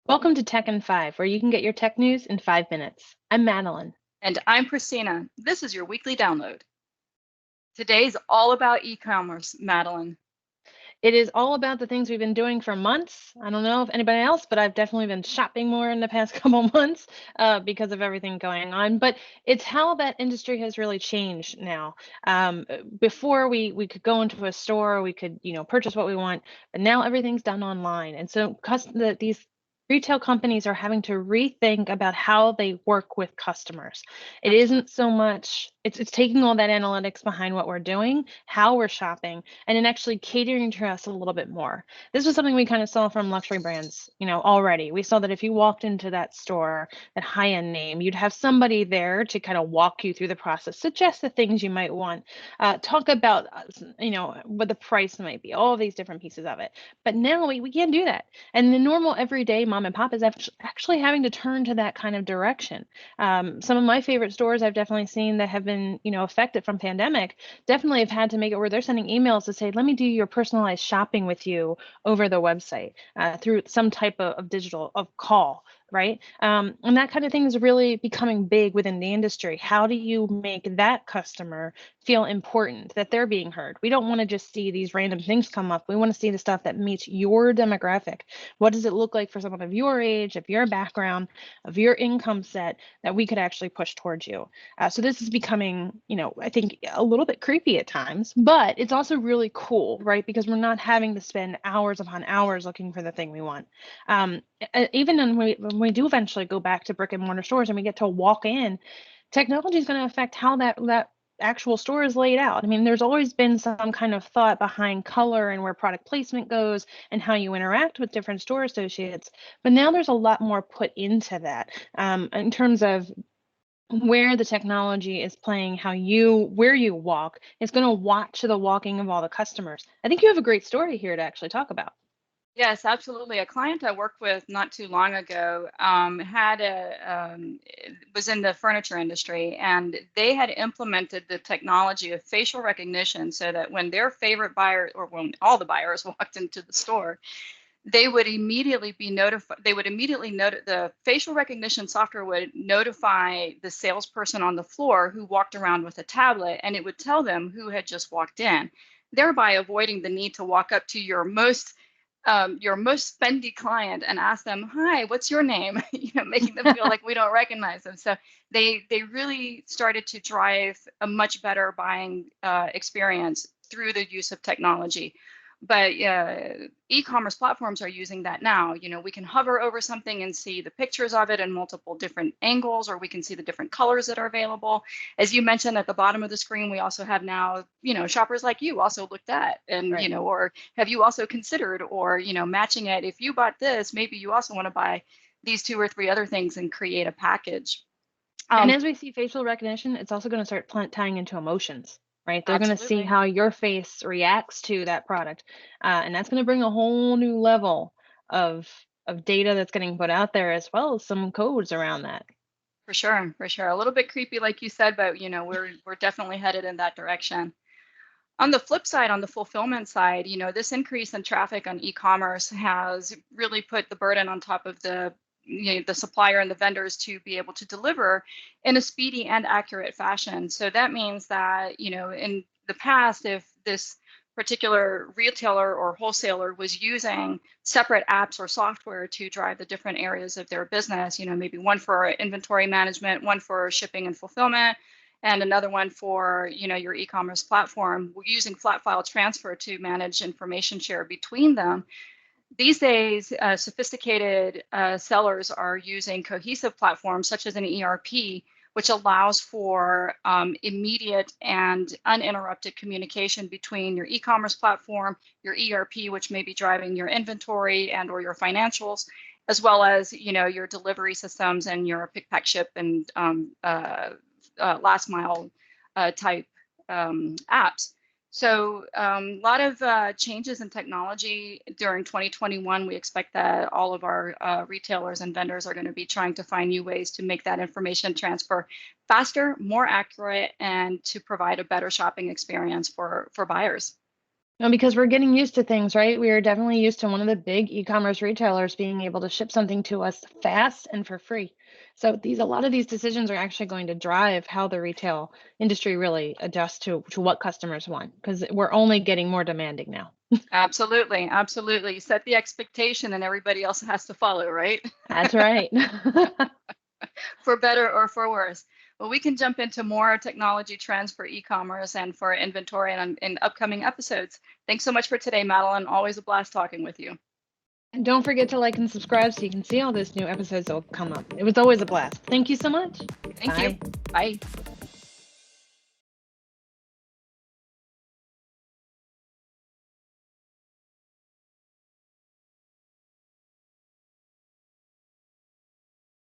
Welcome to Techin5, where you can get your tech news in 5 minutes. I'm Madeline. And I'm Christina. This is your weekly download. Today's all about e-commerce, Madeline. It is all about the things we've been doing for months. I don't know if anybody else, but I've definitely been shopping more in the past couple months because of everything going on. But it's how that industry has really changed now. Before we could go into a store, we could purchase what we want, but now everything's done online, and so these retail companies are having to rethink about how they work with customers. It isn't so much, it's taking all that analytics behind what we're doing, how we're shopping, and then actually catering to us a little bit more. This was something we kind of saw from luxury brands, already. We saw that if you walked into that store, that high-end name, you'd have somebody there to kind of walk you through the process, suggest the things you might want, talk about, what the price might be, all of these different pieces of it. But now we can't do that. And the normal everyday mom and pop is actually having to turn to that kind of direction. Some of my favorite stores I've definitely seen that have been, affected from pandemic, definitely have had to make it where they're sending emails to say, let me do your personalized shopping with you over the website through some type of digital of call. Right. And that kind of thing is really becoming big within the industry. How do you make that customer feel important, that they're being heard? We don't want to just see these random things come up. We want to see the stuff that meets your demographic. What does it look like for someone of your age, of your background, of your income set, that we could actually push towards you? So this is becoming, I think a little bit creepy at times, but it's also really cool, right? Because we're not having to spend hours upon hours looking for the thing we want. Even when we do eventually go back to brick and mortar stores and we get to walk in, technology is going to affect how that actual store is laid out. I mean, there's always been some kind of thought behind color and where product placement goes and how you interact with different store associates, but now there's a lot more put into that in terms of where the technology is playing, where you walk, it's going to watch the walking of all the customers. I think you have a great story here to actually talk about. Yes, absolutely. A client I worked with not too long ago was in the furniture industry, and they had implemented the technology of facial recognition so that when their favorite buyer, or when all the buyers walked into the store, they would immediately be notified. They would immediately the facial recognition software would notify the salesperson on the floor who walked around with a tablet, and it would tell them who had just walked in, thereby avoiding the need to walk up to your most spendy client and ask them, "Hi, what's your name?" Making them feel like we don't recognize them. So they really started to drive a much better buying experience through the use of technology. But e-commerce platforms are using that now. We can hover over something and see the pictures of it in multiple different angles, or we can see the different colors that are available. As you mentioned, at the bottom of the screen, we also have now, shoppers like you also looked at, and, Right. or have you also considered, or, matching it. If you bought this, maybe you also want to buy these 2 or 3 other things and create a package. And as we see facial recognition, it's also going to start tying into emotions, right? They're going to see Absolutely. how your face reacts to that product, and that's going to bring a whole new level of data that's getting put out there, as well as some codes around that. For sure, for sure. A little bit creepy, like you said, but we're definitely headed in that direction. On the flip side, on the fulfillment side, this increase in traffic on e-commerce has really put the burden on top of the supplier and the vendors to be able to deliver in a speedy and accurate fashion. So that means that, in the past, if this particular retailer or wholesaler was using separate apps or software to drive the different areas of their business, maybe one for inventory management, one for shipping and fulfillment, and another one for your e-commerce platform, using flat file transfer to manage information share between them. These days, sophisticated sellers are using cohesive platforms such as an ERP, which allows for immediate and uninterrupted communication between your e-commerce platform, your ERP, which may be driving your inventory and or your financials, as well as your delivery systems and your pick, pack, ship, and last mile type apps. So a lot of changes in technology during 2021. We expect that all of our retailers and vendors are going to be trying to find new ways to make that information transfer faster, more accurate, and to provide a better shopping experience for buyers. No, because we're getting used to things, right? We are definitely used to one of the big e-commerce retailers being able to ship something to us fast and for free. So a lot of these decisions are actually going to drive how the retail industry really adjusts to what customers want, because we're only getting more demanding now. Absolutely, absolutely. You set the expectation and everybody else has to follow, right? That's right. For better or for worse. Well, we can jump into more technology trends for e-commerce and for inventory in upcoming episodes. Thanks so much for today, Madeline. Always a blast talking with you. And don't forget to like and subscribe so you can see all those new episodes that will come up. It was always a blast. Thank you so much. Thank you. Bye. Bye.